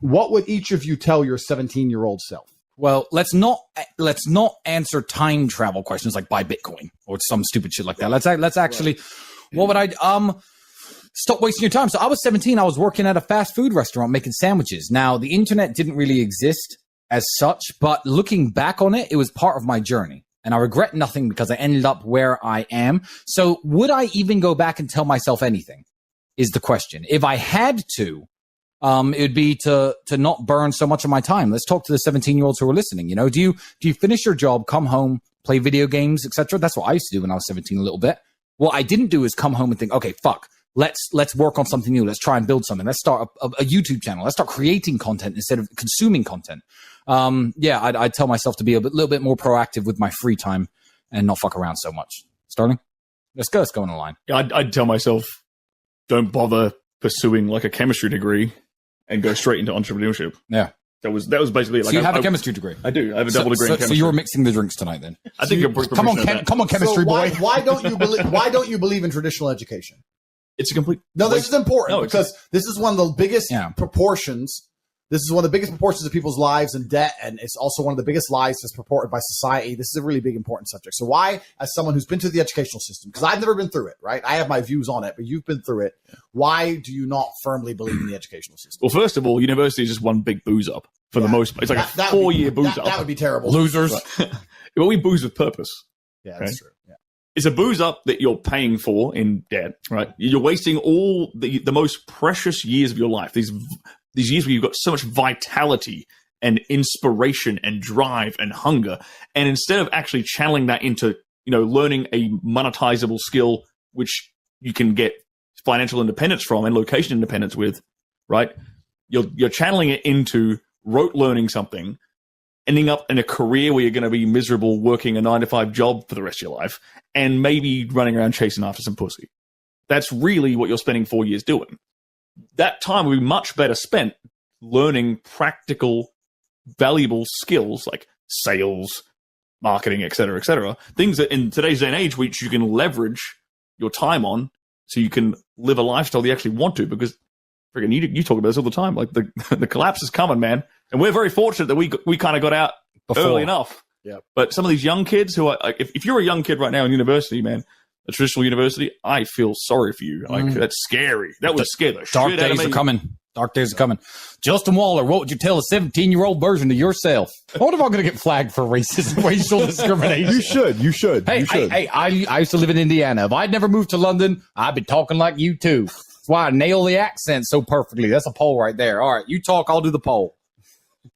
what would each of you tell your 17-year-old self? Well, let's not answer time travel questions like buy Bitcoin or some stupid shit like that. Let's actually, what would I, stop wasting your time. So I was 17. I was working at a fast food restaurant making sandwiches. Now, the internet didn't really exist as such, but looking back on it, it was part of my journey. And I regret nothing because I ended up where I am. So would I even go back and tell myself anything is the question. If I had to, it would be to not burn so much of my time. Let's talk to the 17-year-olds who are listening. You know, do you finish your job, come home, play video games, etc.? That's what I used to do when I was 17 a little bit. What I didn't do is come home and think, okay, fuck. Let's work on something new. Let's try and build something. Let's start a YouTube channel. Let's start creating content instead of consuming content. I'd tell myself to be a little bit more proactive with my free time and not fuck around so much. Starling, let's go on the line. Yeah, I'd tell myself, don't bother pursuing like a chemistry degree and go straight into entrepreneurship. Yeah. That was basically like. So you have a chemistry degree? I do. I have a double degree in chemistry. So you were mixing the drinks tonight then? I think you're come on, chemistry boy. Why don't you believe in traditional education? It's a complete. No, this is important because this is one of the biggest proportions. This is one of the biggest proportions of people's lives in debt, and it's also one of the biggest lies that's purported by society. This is a really big, important subject. So why, as someone who's been through the educational system, because I've never been through it, right? I have my views on it, but you've been through it. Why do you not firmly believe in the educational system? Well, first of all, university is just one big booze up for the most part. It's like a 4-year booze up. That would be terrible. Losers. Well, we booze with purpose. Yeah, that's true. Yeah. It's a booze up that you're paying for in debt, right? You're wasting all the most precious years of your life. These years where you've got so much vitality and inspiration and drive and hunger. And instead of actually channeling that into, learning a monetizable skill, which you can get financial independence from and location independence with, right? You're channeling it into rote learning something, ending up in a career where you're going to be miserable working a 9-to-5 job for the rest of your life and maybe running around chasing after some pussy. That's really what you're spending 4 years doing. That time would be much better spent learning practical, valuable skills like sales, marketing, et cetera, things that in today's day and age, which you can leverage your time on so you can live a lifestyle you actually want to, because freaking you talk about this all the time. Like the collapse is coming, man. And we're very fortunate that we kind of got out early enough. Yeah. But some of these young kids who are, if you're a young kid right now in university, man, a traditional university, I feel sorry for you. Like, that's scary. That would scare the shit out of me. Dark days are coming. Dark days are coming. Justin Waller, what would you tell a 17-year-old version of yourself? I wonder if I'm going to get flagged for racism, racial discrimination. You should. Hey, I used to live in Indiana. If I'd never moved to London, I'd be talking like you too. That's why I nail the accent so perfectly. That's a poll right there. All right, you talk, I'll do the poll.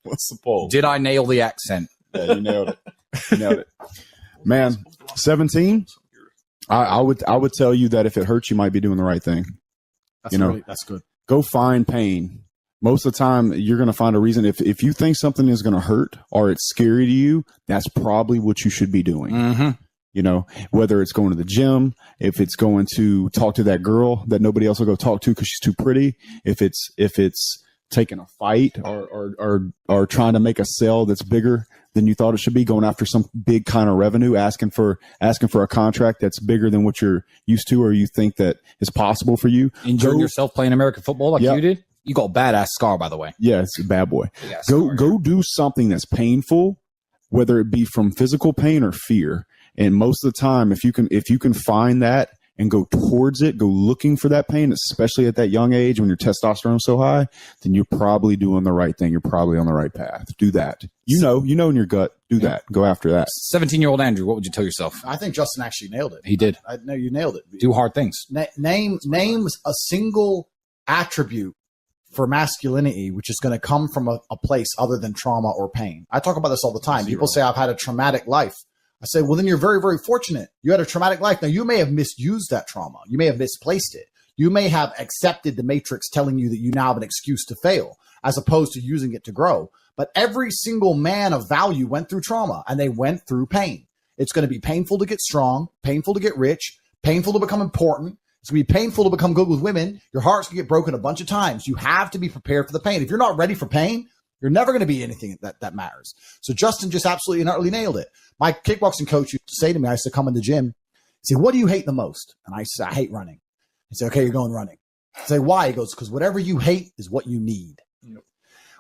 What's the poll? Did I nail the accent? Yeah, you nailed it. Man, 17? I would tell you that if it hurts, you might be doing the right thing. That's good. Go find pain. Most of the time, you're going to find a reason. If you think something is going to hurt or it's scary to you, that's probably what you should be doing. Mm-hmm. Whether it's going to the gym, if it's going to talk to that girl that nobody else will go talk to because she's too pretty, if it's taking a fight or trying to make a sale that's bigger than you thought it should be, going after some big kind of revenue, asking for a contract that's bigger than what you're used to or you think that is possible for you. Enjoying yourself playing American football like you did? You got a badass scar, by the way. Yeah, it's a bad boy. Go do something that's painful, whether it be from physical pain or fear. And most of the time, if you can find that and go towards it, go looking for that pain, especially at that young age when your testosterone's so high, then you're probably doing the right thing. You're probably on the right path. Do that. You know in your gut. Do that. Go after that. 17-year-old Andrew, what would you tell yourself? I think Justin actually nailed it. He did. No, you nailed it. Do hard things. Name a single attribute for masculinity which is going to come from a place other than trauma or pain. I talk about this all the time. People say, I've had a traumatic life. I say, well, then you're very, very fortunate. You had a traumatic life. Now, you may have misused that trauma. You may have misplaced it. You may have accepted the matrix telling you that you now have an excuse to fail as opposed to using it to grow. But every single man of value went through trauma and they went through pain. It's going to be painful to get strong, painful to get rich, painful to become important. It's going to be painful to become good with women. Your heart's going to get broken a bunch of times. You have to be prepared for the pain. If you're not ready for pain, you're never going to be anything that matters. So Justin just absolutely and utterly nailed it. My kickboxing coach used to say to me, I used to come in the gym, say, what do you hate the most? And I said, I hate running. He said, okay, you're going running. I say, why? He goes, because whatever you hate is what you need.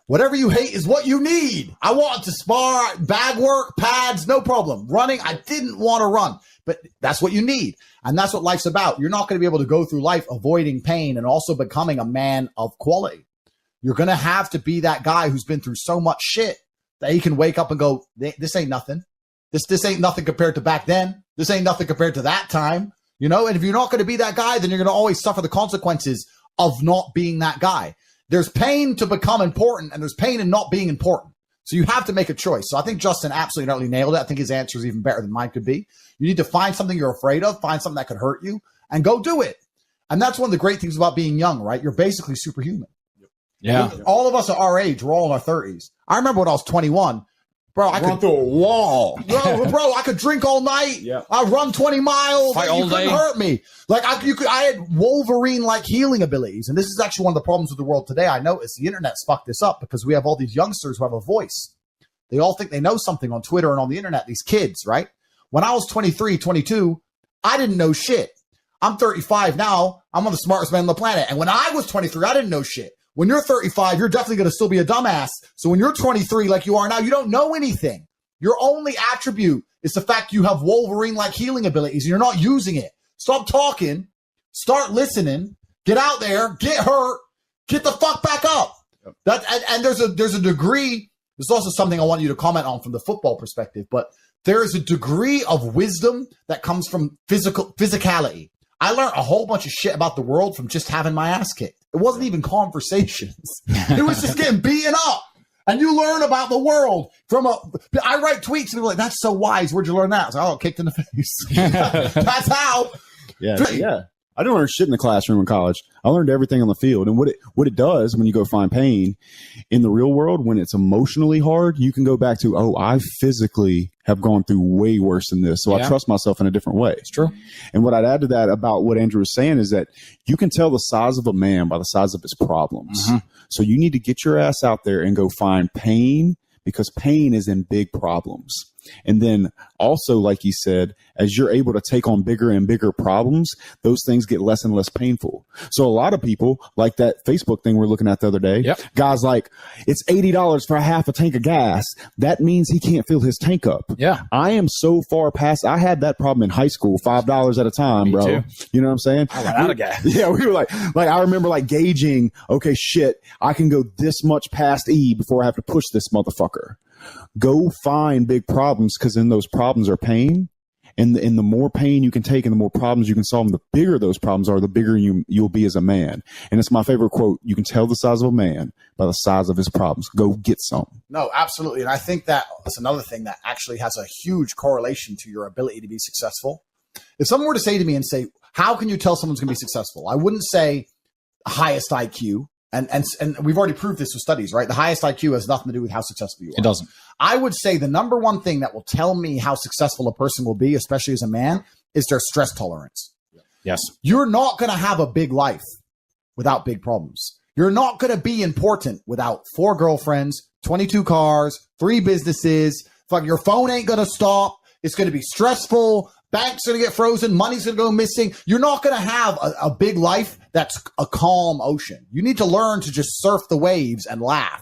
Whatever you hate is what you need. I want to spar, bag work, pads, no problem. Running, I didn't want to run, but that's what you need. And that's what life's about. You're not going to be able to go through life avoiding pain and also becoming a man of quality. You're going to have to be that guy who's been through so much shit that he can wake up and go, this ain't nothing. This ain't nothing compared to back then. This ain't nothing compared to that time. You know, and if you're not going to be that guy, then you're going to always suffer the consequences of not being that guy. There's pain to become important, and there's pain in not being important. So you have to make a choice. So I think Justin absolutely utterly nailed it. I think his answer is even better than mine could be. You need to find something you're afraid of, find something that could hurt you, and go do it. And that's one of the great things about being young, right? You're basically superhuman. Yeah. All of us are our age. We're all in our 30s. I remember when I was 21. Bro, I Run through a wall. Bro, I could drink all night. Yeah. I run 20 miles. Fight all you couldn't day. hurt me. Like I had Wolverine-like healing abilities. And this is actually one of the problems with the world today. I noticed the internet's fucked this up because we have all these youngsters who have a voice. They all think they know something on Twitter and on the internet, these kids, right? When I was 23, 22, I didn't know shit. I'm 35 now. I'm one of the smartest men on the planet. And when I was 23, I didn't know shit. When you're 35, you're definitely going to still be a dumbass. So when you're 23, like you are now, you don't know anything. Your only attribute is the fact you have Wolverine-like healing abilities and you're not using it. Stop talking, start listening, get out there, get hurt, get the fuck back up. And there's a degree. There's also something I want you to comment on from the football perspective, but there is a degree of wisdom that comes from physicality. I learned a whole bunch of shit about the world from just having my ass kicked. It wasn't even conversations. It was just getting beaten up. And you learn about the world I write tweets and people are like, that's so wise. Where'd you learn that? I was like, oh, kicked in the face. That's how. Yeah. I didn't learn shit in the classroom in college. I learned everything on the field. And what it does when you go find pain in the real world, when it's emotionally hard, you can go back to, oh, I physically have gone through way worse than this. So I trust myself in a different way. It's true. And what I'd add to that about what Andrew was saying is that you can tell the size of a man by the size of his problems. Mm-hmm. So you need to get your ass out there and go find pain, because pain is in big problems. And then also, like he said, as you're able to take on bigger and bigger problems, those things get less and less painful. So a lot of people, like that Facebook thing we're looking at the other day, guys like, it's $80 for a half a tank of gas. That means he can't fill his tank up. Yeah. I am so far past. I had that problem in high school, $5 at a time, Me bro. too. You know what I'm saying? I ran out of gas. Yeah, we were like I remember like gauging, okay, shit, I can go this much past E before I have to push this motherfucker. Go find big problems, because in those problems are pain. And the more pain you can take and the more problems you can solve, and the bigger those problems are, the bigger you'll be as a man. And it's my favorite quote. You can tell the size of a man by the size of his problems. Go get some. No, absolutely. And I think that's another thing that actually has a huge correlation to your ability to be successful. If someone were to say to me and say, how can you tell someone's going to be successful? I wouldn't say highest IQ. And we've already proved this with studies, right? The highest IQ has nothing to do with how successful you are. It doesn't. I would say the number one thing that will tell me how successful a person will be, especially as a man, is their stress tolerance. Yes. You're not going to have a big life without big problems. You're not going to be important without 4 girlfriends, 22 cars, 3 businesses. Fuck, your phone ain't going to stop. It's going to be stressful. Banks are going to get frozen. Money's going to go missing. You're not going to have a big life that's a calm ocean. You need to learn to just surf the waves and laugh,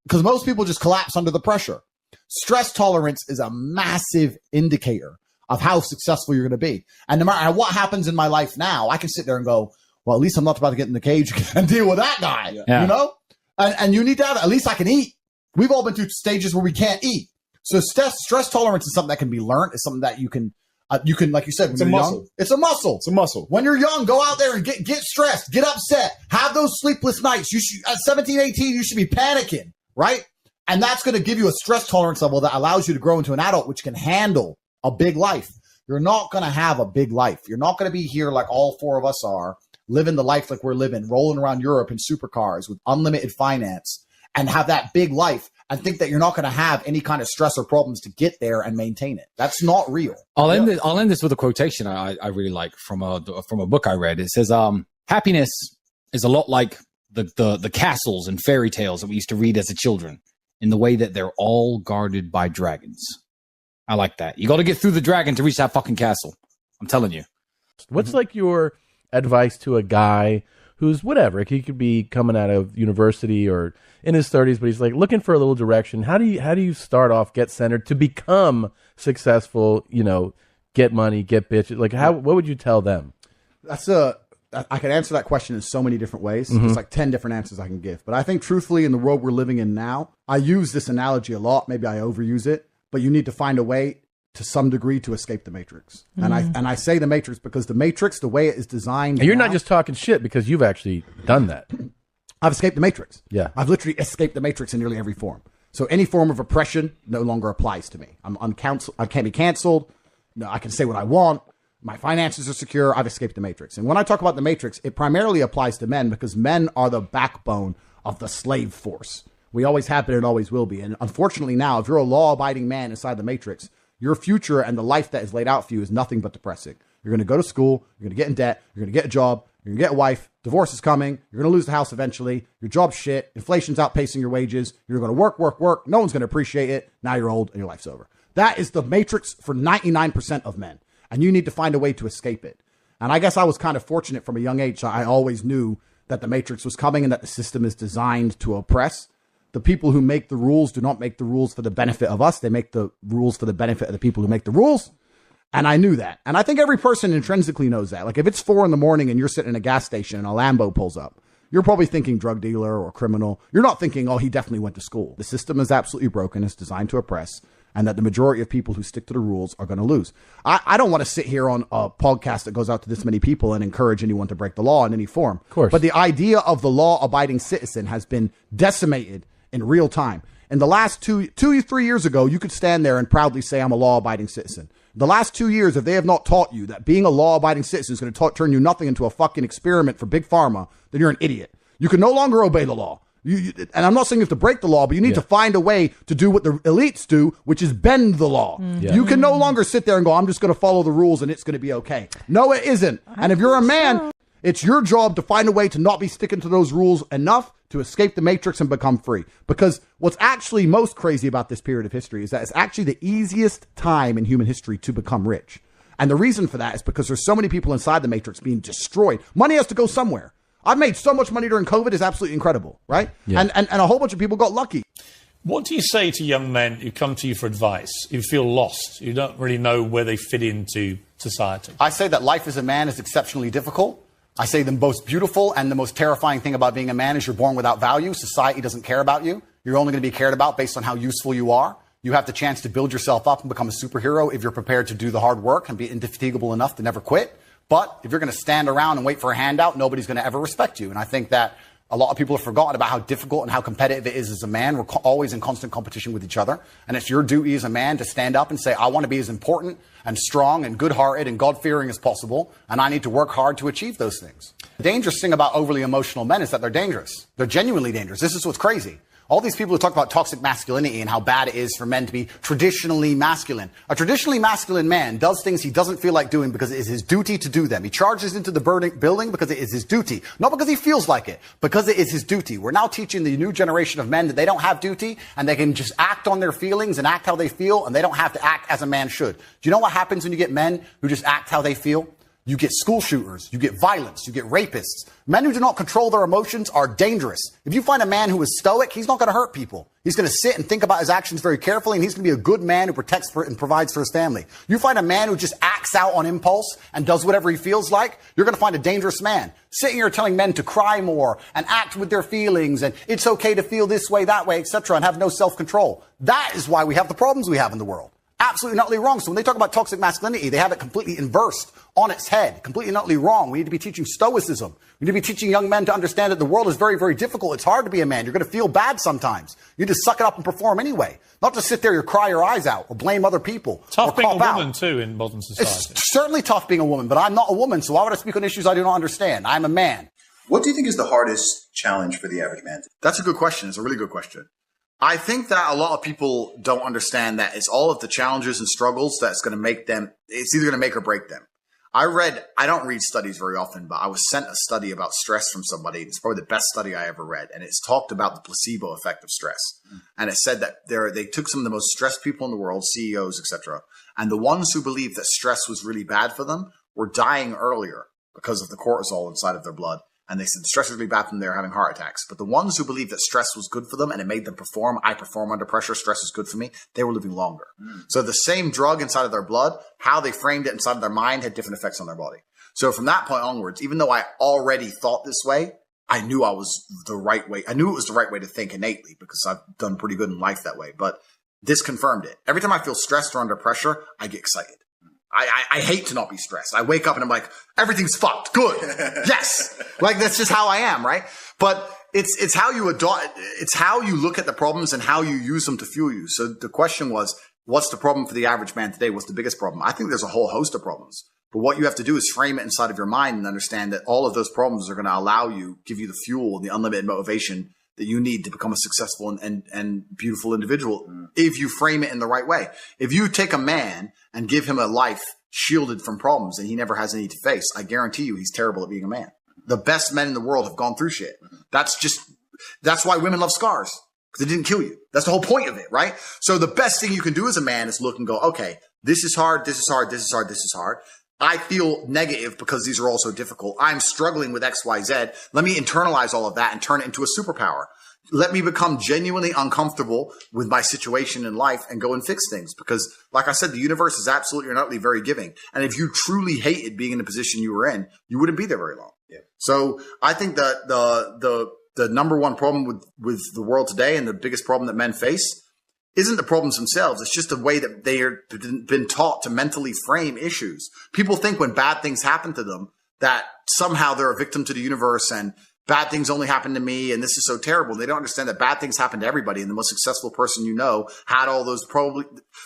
because most people just collapse under the pressure. Stress tolerance is a massive indicator of how successful you're going to be. And no matter what happens in my life now, I can sit there and go, well, at least I'm not about to get in the cage and deal with that guy, you know? And you need to have it. At least I can eat. We've all been through stages where we can't eat. So stress tolerance is something that can be learned. It's something that you can, like you said, when you're young, it's a muscle. It's a muscle. When you're young, go out there and get stressed, get upset, have those sleepless nights. You should, at 17, 18, you should be panicking, right? And that's going to give you a stress tolerance level that allows you to grow into an adult, which can handle a big life. You're not going to have a big life. You're not going to be here like all 4 of us are, living the life like we're living, rolling around Europe in supercars with unlimited finance, and have that big life and think that you're not going to have any kind of stress or problems to get there and maintain it. That's not real. I'll end this with a quotation I really like from a book I read. It says, happiness is a lot like the castles and fairy tales that we used to read as a children, in the way that they're all guarded by dragons. I like that. You got to get through the dragon to reach that fucking castle. I'm telling you. What's like your advice to a guy who's whatever. He could be coming out of university or in his 30s, but he's like looking for a little direction. How do you start off, get centered to become successful, get money, get bitches? Like what would you tell them? I can answer that question in so many different ways. There's like 10 different answers I can give. But I think truthfully in the world we're living in now, I use this analogy a lot. Maybe I overuse it, but you need to find a way to some degree to escape the matrix. And I say the matrix because the matrix, the way it is designed. And you're not just talking shit because you've actually done that. I've escaped the matrix. Yeah. I've literally escaped the matrix in nearly every form. So any form of oppression no longer applies to me. I can't be canceled. No, I can say what I want. My finances are secure. I've escaped the matrix. And when I talk about the matrix, it primarily applies to men because men are the backbone of the slave force. We always have been and always will be. And unfortunately now, if you're a law-abiding man inside the matrix, your future and the life that is laid out for you is nothing but depressing. You're going to go to school. You're going to get in debt. You're going to get a job. You're going to get a wife. Divorce is coming. You're going to lose the house eventually. Your job's shit. Inflation's outpacing your wages. You're going to work. No one's going to appreciate it. Now you're old and your life's over. That is the matrix for 99% of men. And you need to find a way to escape it. And I guess I was kind of fortunate from a young age. I always knew that the matrix was coming and that the system is designed to oppress. The people who make the rules do not make the rules for the benefit of us. They make the rules for the benefit of the people who make the rules. And I knew that. And I think every person intrinsically knows that. Like if it's 4 a.m. and you're sitting in a gas station and a Lambo pulls up, you're probably thinking drug dealer or criminal. You're not thinking, oh, he definitely went to school. The system is absolutely broken. It's designed to oppress. And that the majority of people who stick to the rules are going to lose. I don't want to sit here on a podcast that goes out to this many people and encourage anyone to break the law in any form. Of course. But the idea of the law-abiding citizen has been decimated in real time. In the last 3 years ago, you could stand there and proudly say, I'm a law-abiding citizen. The last 2 years, if they have not taught you that being a law-abiding citizen is going to turn you nothing into a fucking experiment for Big Pharma, then you're an idiot. You can no longer obey the law. And I'm not saying you have to break the law, but you need to find a way to do what the elites do, which is bend the law. Yeah. You can no longer sit there and go, I'm just going to follow the rules and it's going to be okay. No, it isn't. And if you're a man, it's your job to find a way to not be sticking to those rules enough to escape the matrix and become free. Because what's actually most crazy about this period of history is that it's actually the easiest time in human history to become rich. And the reason for that is because there's so many people inside the matrix being destroyed. Money has to go somewhere. I've made so much money during COVID is absolutely incredible, right? Yeah. And a whole bunch of people got lucky. What do you say to young men who come to you for advice, who feel lost, who don't really know where they fit into society? I say that life as a man is exceptionally difficult. I say the most beautiful and the most terrifying thing about being a man is you're born without value. Society doesn't care about you. You're only going to be cared about based on how useful you are. You have the chance to build yourself up and become a superhero if you're prepared to do the hard work and be indefatigable enough to never quit. But if you're going to stand around and wait for a handout, nobody's going to ever respect you. And I think that a lot of people have forgotten about how difficult and how competitive it is as a man. We're always in constant competition with each other. And it's your duty as a man to stand up and say, I want to be as important and strong and good-hearted and God-fearing as possible. And I need to work hard to achieve those things. The dangerous thing about overly emotional men is that they're dangerous. They're genuinely dangerous. This is what's crazy. All these people who talk about toxic masculinity and how bad it is for men to be traditionally masculine. A traditionally masculine man does things he doesn't feel like doing because it is his duty to do them. He charges into the building because it is his duty. Not because he feels like it, because it is his duty. We're now teaching the new generation of men that they don't have duty and they can just act on their feelings and act how they feel and they don't have to act as a man should. Do you know what happens when you get men who just act how they feel? You get school shooters, you get violence, you get rapists. Men who do not control their emotions are dangerous. If you find a man who is stoic, he's not going to hurt people. He's going to sit and think about his actions very carefully, and he's going to be a good man who protects and provides for his family. You find a man who just acts out on impulse and does whatever he feels like, you're going to find a dangerous man. Sitting here telling men to cry more and act with their feelings, and it's okay to feel this way, that way, etc., and have no self-control. That is why we have the problems we have in the world. Absolutely and utterly wrong. So when they talk about toxic masculinity, they have it completely inversed on its head, completely and utterly wrong. We need to be teaching stoicism. We need to be teaching young men to understand that the world is very, very difficult. It's hard to be a man. You're going to feel bad sometimes. You need to suck it up and perform anyway. Not to sit there and cry your eyes out or blame other people. Tough being a woman, out. too, in modern society. It's certainly tough being a woman, but I'm not a woman, so why would I speak on issues I do not understand? I'm a man. What do you think is the hardest challenge for the average man? That's a good question. It's a really good question. I think that a lot of people don't understand that it's all of the challenges and struggles that's going to make them, it's either going to make or break them. I don't read studies very often, but I was sent a study about stress from somebody. It's probably the best study I ever read. And it's talked about the placebo effect of stress. And it said that they took some of the most stressed people in the world, CEOs, etc. And the ones who believed that stress was really bad for them were dying earlier because of the cortisol inside of their blood And they said stress is really bad for them. They were having heart attacks. But the ones who believed that stress was good for them and it made them perform, I perform under pressure, stress is good for me, they were living longer. So the same drug inside of their blood, how they framed it inside of their mind had different effects on their body. So from that point onwards, even though I already thought this way, I knew I was the right way. I knew it was the right way to think innately because I've done pretty good in life that way. But this confirmed it. Every time I feel stressed or under pressure, I get excited. I hate to not be stressed. I wake up and I'm like, everything's fucked. Good. Yes. Like that's just how I am, right? But it's how you adopt, it's how you look at the problems and how you use them to fuel you. So the question was, what's the problem for the average man today? What's the biggest problem? I think there's a whole host of problems. But what you have to do is frame it inside of your mind and understand that all of those problems are going to allow you, give you the fuel and the unlimited motivation that you need to become a successful and beautiful individual if you frame it in the right way. If you take a man and give him a life shielded from problems and he never has any to face, I guarantee you he's terrible at being a man. The best men in the world have gone through shit. That's why women love scars, because it didn't kill you. That's the whole point of it, right? So the best thing you can do as a man is look and go, okay, this is hard, this is hard, this is hard, this is hard. I feel negative because these are all so difficult. I'm struggling with X, Y, Z. Let me internalize all of that and turn it into a superpower. Let me become genuinely uncomfortable with my situation in life and go and fix things. Because like I said, the universe is absolutely and utterly very giving. And if you truly hated being in the position you were in, you wouldn't be there very long. Yeah. So I think that the number one problem with the world today and the biggest problem that men face isn't the problems themselves. It's just the way that they are been taught to mentally frame issues. People think when bad things happen to them that somehow they're a victim to the universe and bad things only happen to me and this is so terrible. They don't understand that bad things happen to everybody. And the most successful person you know had all those probably,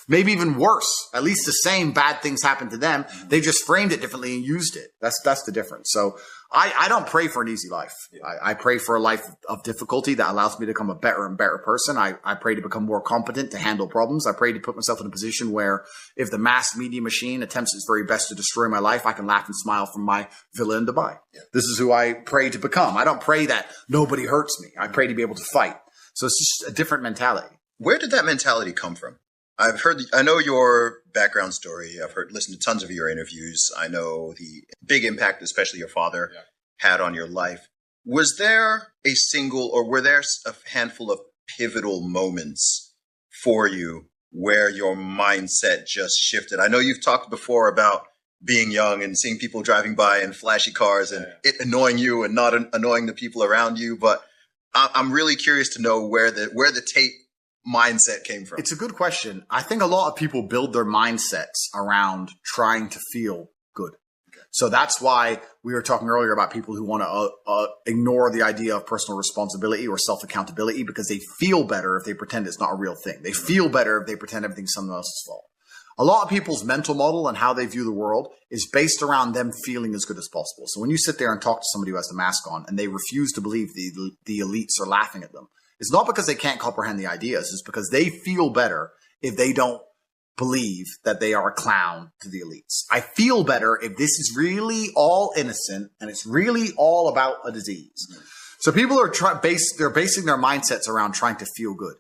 maybe even worse, at least the same bad things happened to them. They just framed it differently and used it. That's the difference. So I don't pray for an easy life. I pray for a life of difficulty that allows me to become a better and better person. I pray to become more competent to handle problems. I pray to put myself in a position where if the mass media machine attempts its very best to destroy my life, I can laugh and smile from my villa in Dubai. Yeah. This is who I pray to become. I don't pray that nobody hurts me. I pray to be able to fight. So it's just a different mentality. Where did that mentality come from? I know your background story. I've listened to tons of your interviews. I know the big impact, especially your father had on your life. Was there a single, or were there a handful of pivotal moments for you where your mindset just shifted? I know you've talked before about being young and seeing people driving by in flashy cars and it annoying you and not annoying the people around you. But I'm really curious to know where the Tate mindset came from. It's a good question. I think a lot of people build their mindsets around trying to feel good. Okay. So that's why we were talking earlier about people who want to ignore the idea of personal responsibility or self-accountability because they feel better if they pretend it's not a real thing. They feel better if they pretend everything's someone else's fault. A lot of people's mental model and how they view the world is based around them feeling as good as possible. So when you sit there and talk to somebody who has the mask on and they refuse to believe the elites are laughing at them, it's not because they can't comprehend the ideas. It's because they feel better if they don't believe that they are a clown to the elites. I feel better if this is really all innocent and it's really all about a disease. So people are they're basing their mindsets around trying to feel good.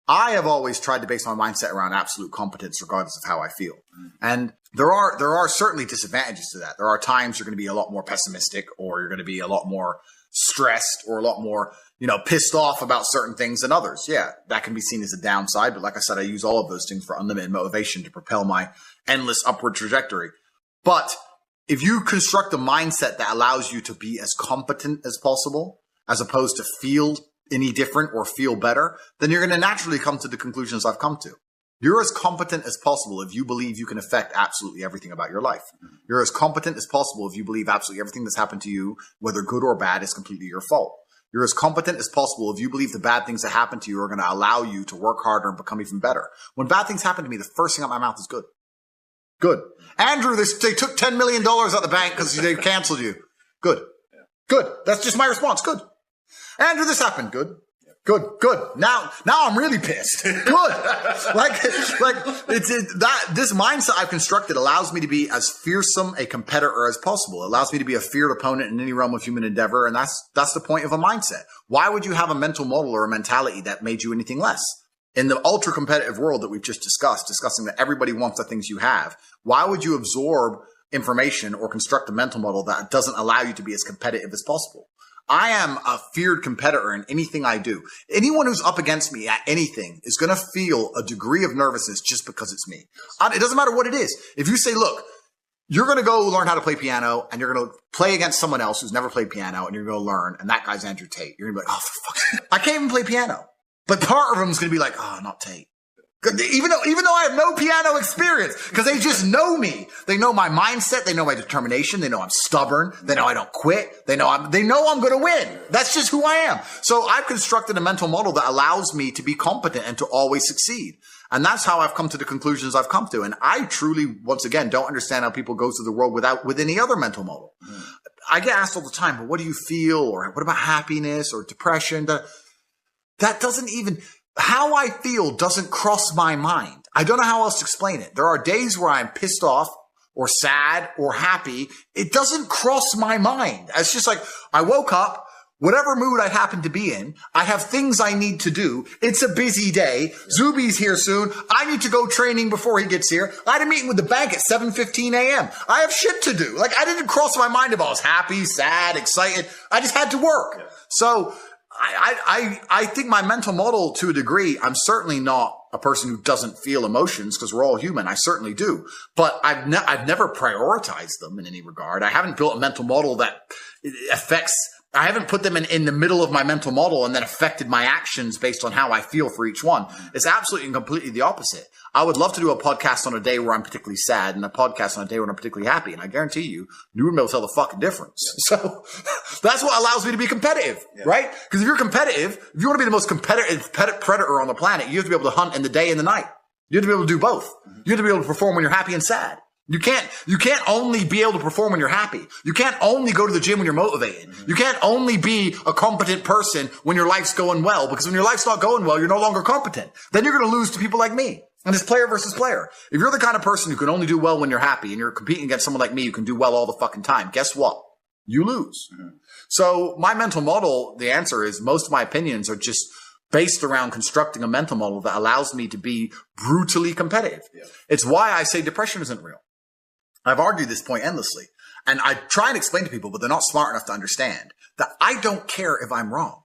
I have always tried to base my mindset around absolute competence, regardless of how I feel. And there are certainly disadvantages to that. There are times you're going to be a lot more pessimistic, or you're going to be a lot more stressed, or a lot more, pissed off about certain things than others. Yeah, that can be seen as a downside. But like I said, I use all of those things for unlimited motivation to propel my endless upward trajectory. But if you construct a mindset that allows you to be as competent as possible, as opposed to feel any different or feel better, then you're going to naturally come to the conclusions I've come to. You're as competent as possible if you believe you can affect absolutely everything about your life. You're as competent as possible if you believe absolutely everything that's happened to you, whether good or bad, is completely your fault. You're as competent as possible if you believe the bad things that happen to you are going to allow you to work harder and become even better. When bad things happen to me, the first thing out of my mouth is good. Good. Andrew, they took $10 million out of the bank because they canceled you. Good. Good. That's just my response. Good. Andrew, this happened. Good. Good. Now I'm really pissed. Good. This mindset I've constructed allows me to be as fearsome a competitor as possible. It allows me to be a feared opponent in any realm of human endeavor. And that's the point of a mindset. Why would you have a mental model or a mentality that made you anything less? In the ultra competitive world that we've just discussing that everybody wants the things you have, why would you absorb information or construct a mental model that doesn't allow you to be as competitive as possible. I am a feared competitor in anything I do. Anyone who's up against me at anything is going to feel a degree of nervousness just because it's me. It doesn't matter what it is. If you say, look, you're going to go learn how to play piano and you're going to play against someone else who's never played piano and you're going to learn, and that guy's Andrew Tate. You're going to be like, oh, for fuck's sake. I can't even play piano. But part of them is going to be like, oh, not Tate. Even though I have no piano experience, because they just know me. They know my mindset. They know my determination. They know I'm stubborn. They know I don't quit. They know I'm going to win. That's just who I am. So I've constructed a mental model that allows me to be competent and to always succeed. And that's how I've come to the conclusions I've come to. And I truly, once again, don't understand how people go through the world with any other mental model. I get asked all the time, but what do you feel? Or what about happiness or depression? That doesn't even... How I feel doesn't cross my mind. I don't know how else to explain it. There are days where I'm pissed off or sad or happy. It doesn't cross my mind. It's just like I woke up, whatever mood I happen to be in, I have things I need to do. It's a busy day. Zuby's here soon. I need to go training before he gets here. I had a meeting with the bank at 7:15 a.m. I have shit to do. Like, I didn't cross my mind if I was happy, sad, excited. I just had to work. So I think my mental model, to a degree, I'm certainly not a person who doesn't feel emotions, because we're all human. I certainly do. But I've never prioritized them in any regard. I haven't built a mental model that affects... I haven't put them in the middle of my mental model and then affected my actions based on how I feel for each one. It's absolutely and completely the opposite. I would love to do a podcast on a day where I'm particularly sad and a podcast on a day where I'm particularly happy. And I guarantee you wouldn't be able to tell the fucking difference. So that's what allows me to be competitive, right? Because if you're competitive, if you want to be the most competitive predator on the planet, you have to be able to hunt in the day and the night. You have to be able to do both. You have to be able to perform when you're happy and sad. You can't only be able to perform when you're happy. You can't only go to the gym when you're motivated. You can't only be a competent person when your life's going well, because when your life's not going well, you're no longer competent. Then you're going to lose to people like me. And it's player versus player. If you're the kind of person who can only do well when you're happy and you're competing against someone like me who can do well all the fucking time, guess what? You lose. So my mental model, the answer is most of my opinions are just based around constructing a mental model that allows me to be brutally competitive. It's why I say depression isn't real. I've argued this point endlessly, and I try and explain to people, but they're not smart enough to understand that I don't care if I'm wrong.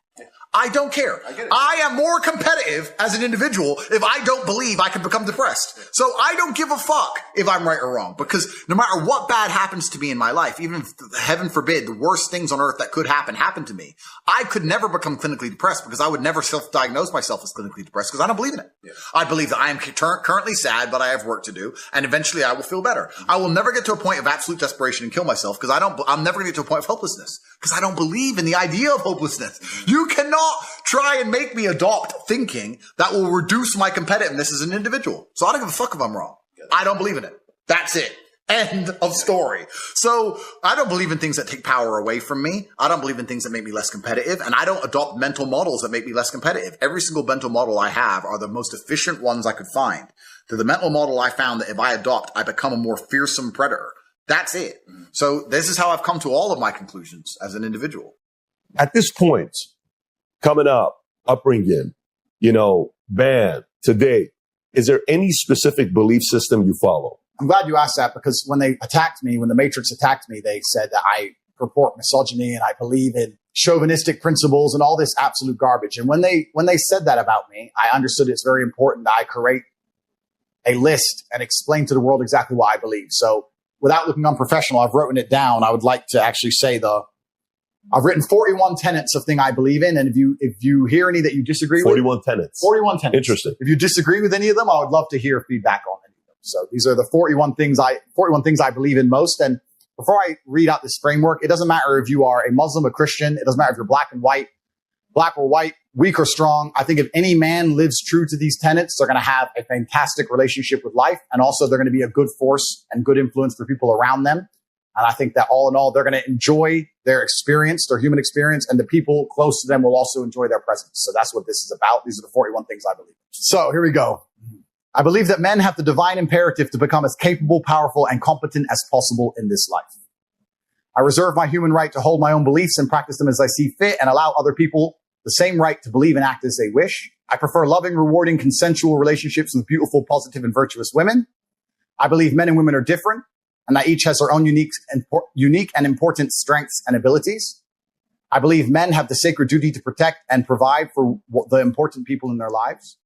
I don't care. I am more competitive as an individual if I don't believe I can become depressed. So I don't give a fuck if I'm right or wrong, because no matter what bad happens to me in my life, even if, heaven forbid, the worst things on earth that could happen to me, I could never become clinically depressed, because I would never self-diagnose myself as clinically depressed, because I don't believe in it. I believe that I am currently sad, but I have work to do, and eventually I will feel better. I will never get to a point of absolute desperation and kill myself, because I'm never going to get to a point of hopelessness, because I don't believe in the idea of hopelessness. You cannot try and make me adopt thinking that will reduce my competitiveness as an individual. So I don't give a fuck if I'm wrong. I don't believe in it. That's it. End of story. So I don't believe in things that take power away from me. I don't believe in things that make me less competitive. And I don't adopt mental models that make me less competitive. Every single mental model I have are the most efficient ones I could find. To the mental model I found that if I adopt, I become a more fearsome predator. That's it. So this is how I've come to all of my conclusions as an individual. At this point, coming up, upbringing, band, today, is there any specific belief system you follow? I'm glad you asked that, because when they attacked me, when the Matrix attacked me, they said that I purport misogyny and I believe in chauvinistic principles and all this absolute garbage. And when they said that about me, I understood it's very important that I create a list and explain to the world exactly what I believe. So without looking unprofessional, I've written it down. I would like to actually say I've written 41 tenets of thing I believe in. And if you hear any that you disagree with. 41 tenets. 41 tenets. Interesting. If you disagree with any of them, I would love to hear feedback on any of them. So these are the 41 things I believe in most. And before I read out this framework, it doesn't matter if you are a Muslim, a Christian. It doesn't matter if you're black or white, weak or strong. I think if any man lives true to these tenets, they're going to have a fantastic relationship with life. And also they're going to be a good force and good influence for people around them. And I think that all in all, they're going to enjoy their experience, their human experience, and the people close to them will also enjoy their presence. So that's what this is about. These are the 41 things I believe. So here we go. I believe that men have the divine imperative to become as capable, powerful, and competent as possible in this life. I reserve my human right to hold my own beliefs and practice them as I see fit, and allow other people the same right to believe and act as they wish. I prefer loving, rewarding, consensual relationships with beautiful, positive, and virtuous women. I believe men and women are different. and that each has their own unique and important strengths and abilities. I believe men have the sacred duty to protect and provide for the important people in their lives.